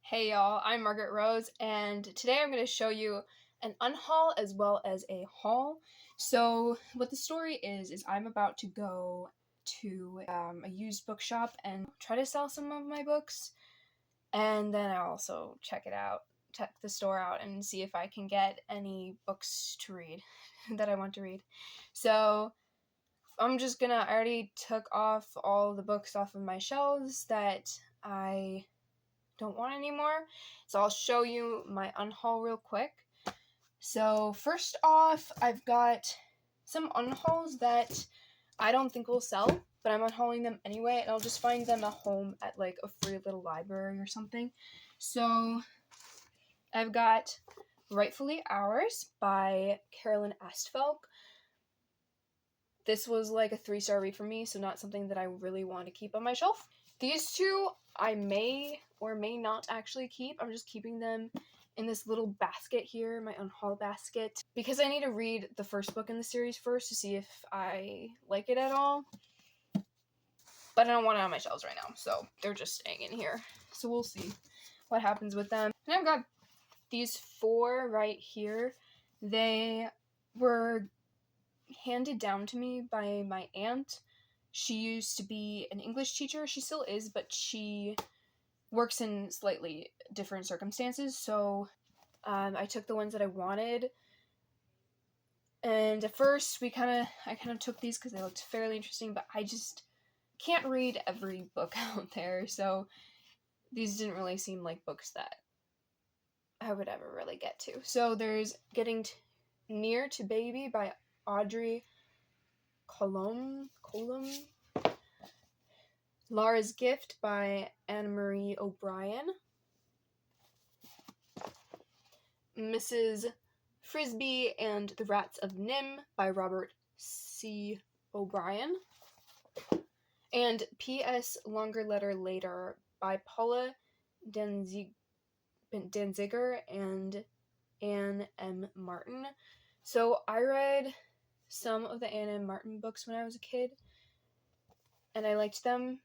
Hey y'all, I'm Margaret Rose, and today I'm going to show you an unhaul as well as a haul. So what the story is I'm about to go to a used bookshop and try to sell some of my books, and then I also check the store out and see if I can get any books to read that I want to read. So I already took off all the books off of my shelves that I don't want anymore. So I'll show you my unhaul real quick. So first off, I've got some unhauls that I don't think will sell, but I'm unhauling them anyway, and I'll just find them a home at like a free little library or something. So I've got Rightfully Ours by Carolyn Astfelk. This was like a 3-star read for me, so not something that I really want to keep on my shelf. These two I may or may not actually keep. I'm just keeping them in this little basket here, my unhaul basket, because I need to read the first book in the series first to see if I like it at all. But I don't want it on my shelves right now, so they're just staying in here. So we'll see what happens with them. And I've got these 4 right here. They were handed down to me by my aunt. She used to be an English teacher. She still is, but she works in slightly different circumstances. So I took the ones that I wanted. And at first, I kind of took these because they looked fairly interesting, but I just can't read every book out there. So these didn't really seem like books that I would ever really get to. So there's Getting Near to Baby by Audrey Colum. Laura's Gift by Anne-Marie O'Brien. Mrs. Frisbee and the Rats of Nim by Robert C. O'Brien. And P.S. Longer Letter Later by Paula Danziger and Anne M. Martin. So I read some of the Anne M. Martin books when I was a kid, and I liked them,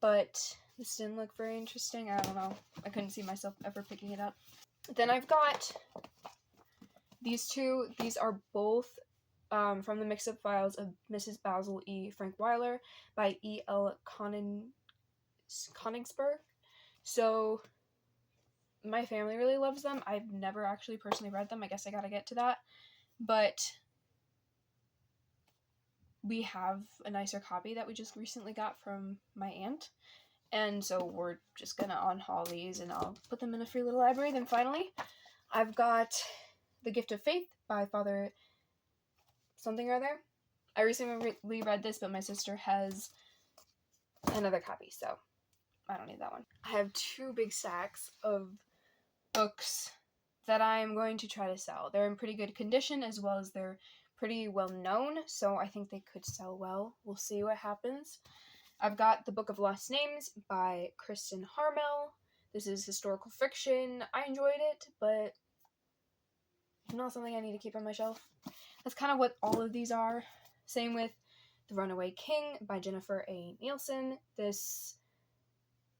but this didn't look very interesting. I don't know. I couldn't see myself ever picking it up. Then I've got these two. These are both from the Mix-Up Files of Mrs. Basil E. Frankweiler by E.L. Koningsberg. So my family really loves them. I've never actually personally read them. I guess I gotta get to that. But we have a nicer copy that we just recently got from my aunt. And so we're just gonna unhaul these and I'll put them in a free little library. Then finally, I've got The Gift of Faith by Father something or other. I recently read this, but my sister has another copy, so I don't need that one. I have 2 big stacks of books that I'm going to try to sell. They're in pretty good condition, as well as they're pretty well known, so I think they could sell well. We'll see what happens. I've got The Book of Lost Names by Kristen Harmel. This is historical fiction. I enjoyed it, but not something I need to keep on my shelf. That's kind of what all of these are. Same with The Runaway King by Jennifer A. Nielsen. This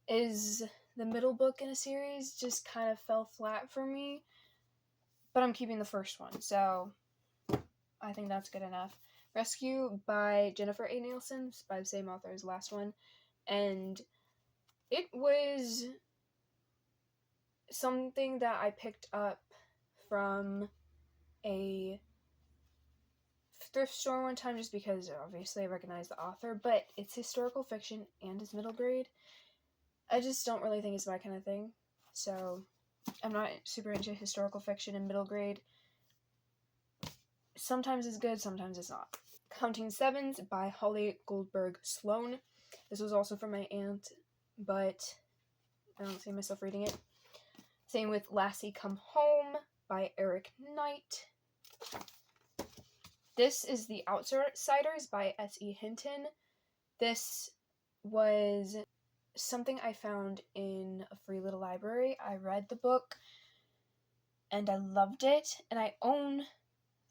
is the middle book in a series, just kind of fell flat for me, but I'm keeping the first one, so I think that's good enough. Rescue by Jennifer A. Nielsen, by the same author as the last one, and it was something that I picked up from a thrift store one time just because obviously I recognize the author, but it's historical fiction and it's middle grade. I just don't really think it's my kind of thing, so I'm not super into historical fiction in middle grade. Sometimes it's good, sometimes it's not. Counting Sevens by Holly Goldberg Sloan. This was also from my aunt, but I don't see myself reading it. Same with Lassie Come Home by Eric Knight. This is The Outsiders by S.E. Hinton. This was something I found in a free little library. I read the book and I loved it, and I own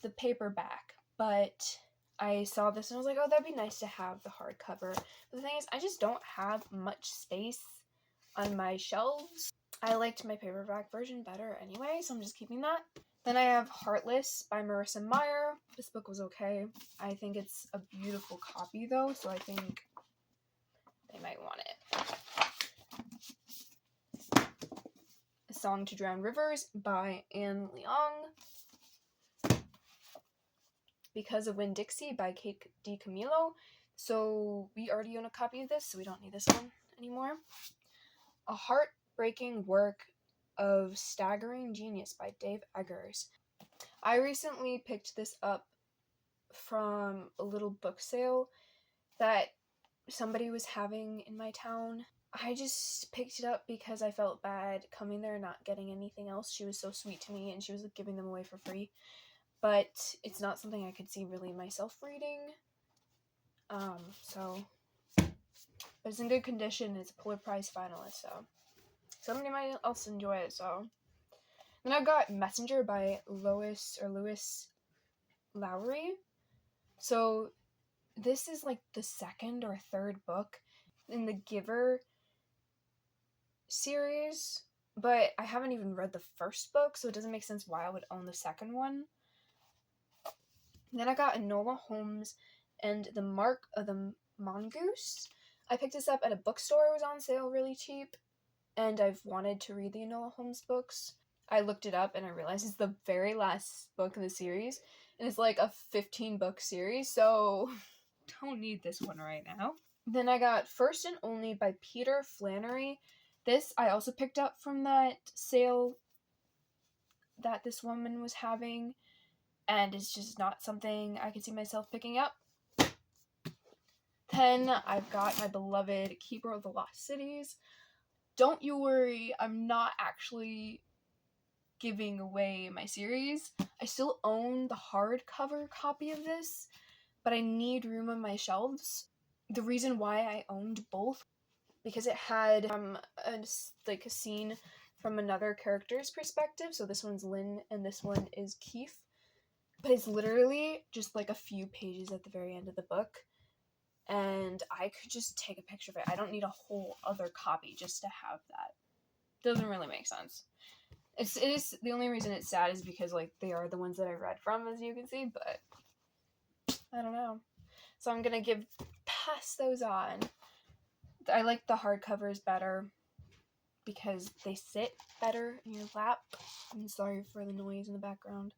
the paperback, but I saw this and I was like, oh, that'd be nice to have the hardcover. But the thing is, I just don't have much space on my shelves. I liked my paperback version better anyway, so I'm just keeping that. Then I have Heartless by Marissa Meyer. This book was okay. I think it's a beautiful copy though, so I think they might want it. A Song to Drown Rivers by Anne Leong. Because of Winn-Dixie by Kate DiCamillo. So we already own a copy of this, so we don't need this one anymore. A Heartbreaking Work of Staggering Genius by Dave Eggers. I recently picked this up from a little book sale that somebody was having in my town. I just picked it up because I felt bad coming there and not getting anything else. She was so sweet to me and she was giving them away for free. But it's not something I could see really myself reading. But it's in good condition. It's a Pulitzer Prize finalist, so somebody might else enjoy it. So then I've got Messenger by Louis Lowry. So this is like the second or third book in the Giver series, but I haven't even read the first book, so it doesn't make sense why I would own the second one. Then I got Enola Holmes and the Mark of the Mongoose. I picked this up at a bookstore. It was on sale really cheap, and I've wanted to read the Enola Holmes books. I looked it up and I realized it's the very last book in the series, and it's like a 15-book series, so don't need this one right now. Then I got First and Only by Peter Flannery. This I also picked up from that sale that this woman was having, and it's just not something I could see myself picking up. Then I've got my beloved Keeper of the Lost Cities. Don't you worry, I'm not actually giving away my series. I still own the hardcover copy of this, but I need room on my shelves. The reason why I owned both, because it had a scene from another character's perspective. So this one's Lynn and this one is Keith. But it's literally just like a few pages at the very end of the book. And I could just take a picture of it. I don't need a whole other copy just to have that. Doesn't really make sense. It is the only reason it's sad is because like they are the ones that I read from, as you can see, but I don't know. So I'm gonna pass those on. I like the hardcovers better because they sit better in your lap. I'm sorry for the noise in the background.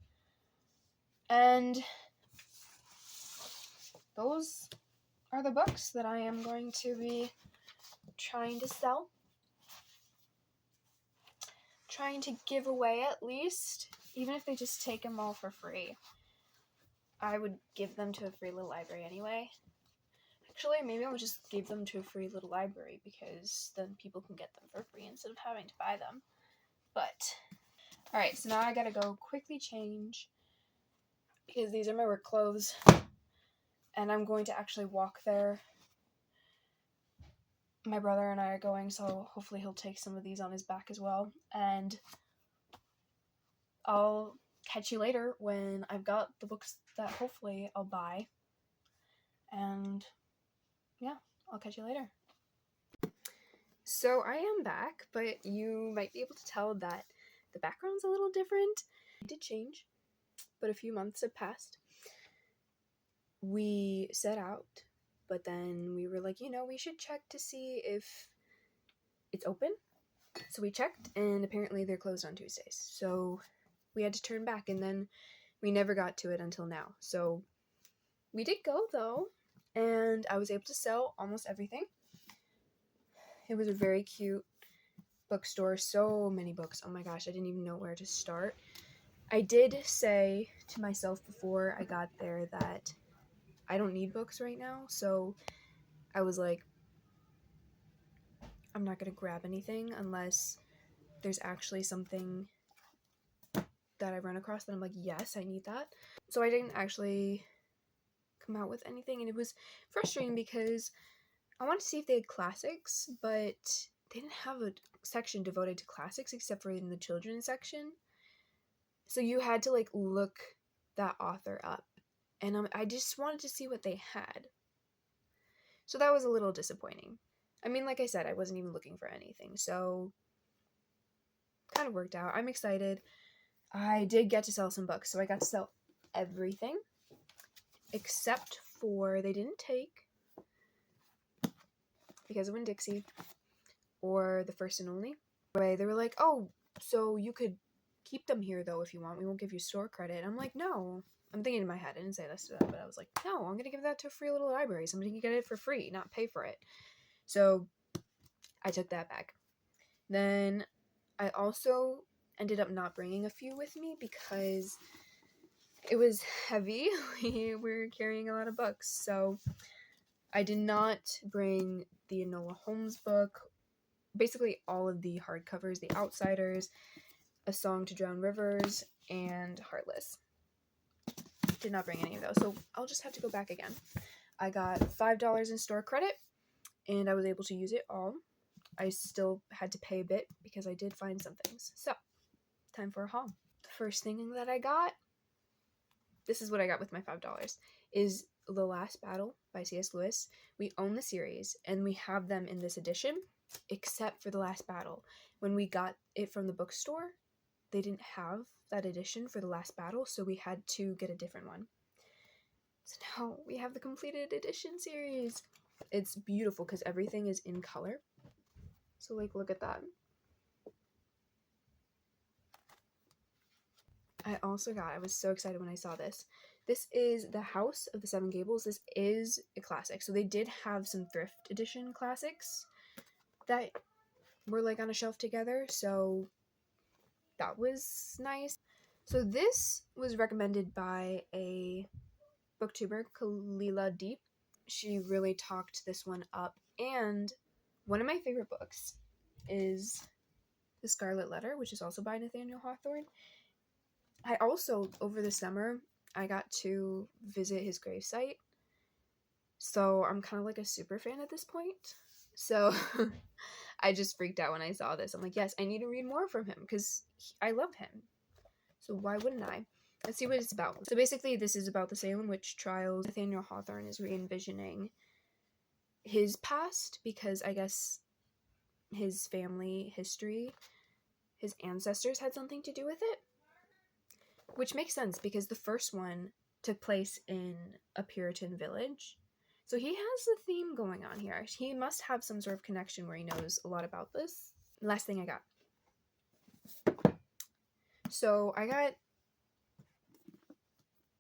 And those are the books that I am going to be trying to sell. Trying to give away at least, even if they just take them all for free. I would give them to a free little library anyway. Actually, maybe I'll just give them to a free little library because then people can get them for free instead of having to buy them. But, alright, so now I gotta go quickly change because these are my work clothes and I'm going to actually walk there. My brother and I are going, so hopefully he'll take some of these on his back as well. And I'll catch you later when I've got the books that hopefully I'll buy. And yeah, I'll catch you later. So I am back, but you might be able to tell that the background's a little different. It did change, but a few months had passed. We set out, but then we were like, we should check to see if it's open. So we checked, and apparently they're closed on Tuesdays. So we had to turn back, and then we never got to it until now. So we did go, though, and I was able to sell almost everything. It was a very cute bookstore. So many books. Oh my gosh, I didn't even know where to start. I did say to myself before I got there that I don't need books right now. So I was like, I'm not going to grab anything unless there's actually something that I run across that I'm like, yes, I need that. So I didn't actually come out with anything, and it was frustrating because I wanted to see if they had classics, but they didn't have a section devoted to classics except for in the children's section. So you had to like look that author up, and I just wanted to see what they had. So that was a little disappointing. I mean, like I said, I wasn't even looking for anything, so kind of worked out. I'm excited. I did get to sell some books, so I got to sell everything except for they didn't take Because of Winn-Dixie or The First and Only. They were like, oh, so you could keep them here though if you want. We won't give you store credit. I'm like, no. I'm thinking in my head. I didn't say this to them, but I was like, no, I'm going to give that to a free little library. Somebody can get it for free, not pay for it. So I took that back. Then I also ended up not bringing a few with me because it was heavy. We were carrying a lot of books. So I did not bring the Enola Holmes book, basically all of the hardcovers, The Outsiders, A Song to Drown Rivers, and Heartless. Did not bring any of those, so I'll just have to go back again. I got $5 in store credit, and I was able to use it all. I still had to pay a bit because I did find some things. So, time for a haul. The first thing that I got, this is what I got with my $5, is The Last Battle by C.S. Lewis. We own the series, and we have them in this edition, except for The Last Battle. When we got it from the bookstore, they didn't have that edition for The Last Battle, so we had to get a different one. So now we have the completed edition series. It's beautiful because everything is in color. So, look at that. I was so excited when I saw this. This is The House of the Seven Gables. This is a classic. So they did have some thrift edition classics that were on a shelf together. So that was nice. So this was recommended by a booktuber, Kalila Deep. She really talked this one up. And one of my favorite books is The Scarlet Letter, which is also by Nathaniel Hawthorne. I also, over the summer, I got to visit his gravesite. So I'm kind of a super fan at this point. So I just freaked out when I saw this. I'm like, yes, I need to read more from him because I love him. So why wouldn't I? Let's see what it's about. So basically, this is about the Salem witch trials. Nathaniel Hawthorne is re-envisioning his past because I guess his family history, his ancestors had something to do with it. Which makes sense because the first one took place in a Puritan village. So he has a theme going on here. He must have some sort of connection where he knows a lot about this. Last thing I got. So I got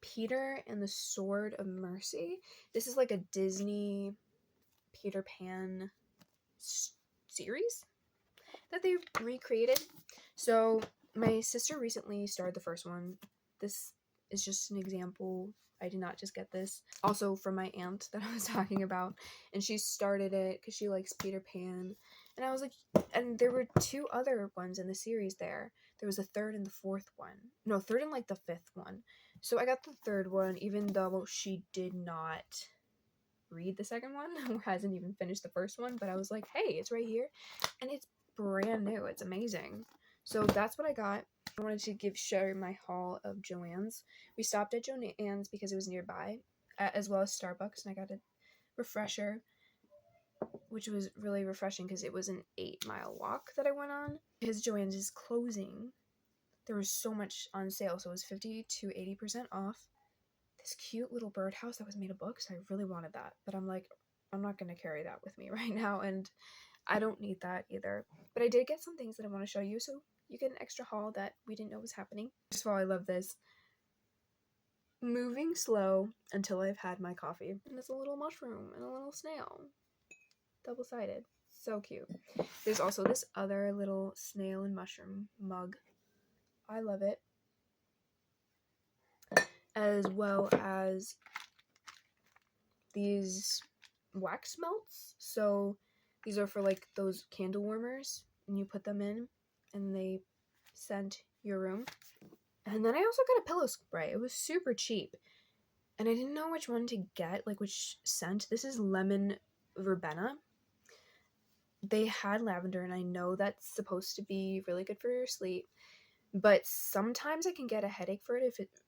Peter and the Sword of Mercy. This is a Disney Peter Pan series that they recreated. So my sister recently started the first one. This is just an example. I did not just get this. Also from my aunt that I was talking about. And she started it because she likes Peter Pan. And I was like, and there were 2 other ones in the series there. There was a 3rd and the 4th one. No, 3rd and the 5th one. So I got the 3rd one, even though she did not read the 2nd one, or hasn't even finished the 1st one. But I was like, hey, it's right here. And it's brand new. It's amazing. So that's what I got. I wanted to share my haul of Joanne's. We stopped at Joanne's because it was nearby, as well as Starbucks, and I got a refresher, which was really refreshing because it was an 8-mile walk that I went on. Because Joanne's is closing, there was so much on sale, so it was 50 to 80% off. This cute little birdhouse that was made of books, I really wanted that, but I'm like, I'm not going to carry that with me right now, and I don't need that either. But I did get some things that I want to show you, so you get an extra haul that we didn't know was happening. First of all, I love this. Moving slow until I've had my coffee. And it's a little mushroom and a little snail. Double-sided. So cute. There's also this other little snail and mushroom mug. I love it. As well as these wax melts. So these are for those candle warmers, and you put them in and they scent your room. And then I also got a pillow spray. It was super cheap. And I didn't know which one to get, which scent. This is lemon verbena. They had lavender, and I know that's supposed to be really good for your sleep. But sometimes I can get a headache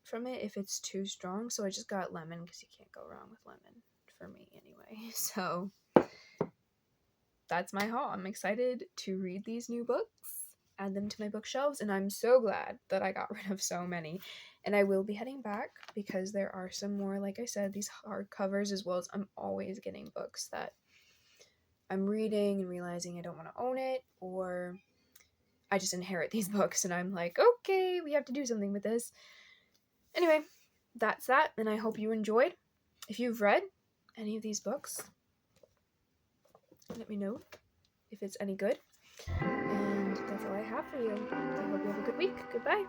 from it if it's too strong. So I just got lemon because you can't go wrong with lemon for me anyway. So that's my haul. I'm excited to read these new books. add them to my bookshelves, and I'm so glad that I got rid of so many. And I will be heading back because there are some more, like I said, these hardcovers, as well as I'm always getting books that I'm reading and realizing I don't want to own it, or I just inherit these books and I'm like, okay, we have to do something with this. Anyway, that's that, and I hope you enjoyed. If you've read any of these books, let me know if it's any good. And that's all I have for you. I hope you have a good week. Goodbye.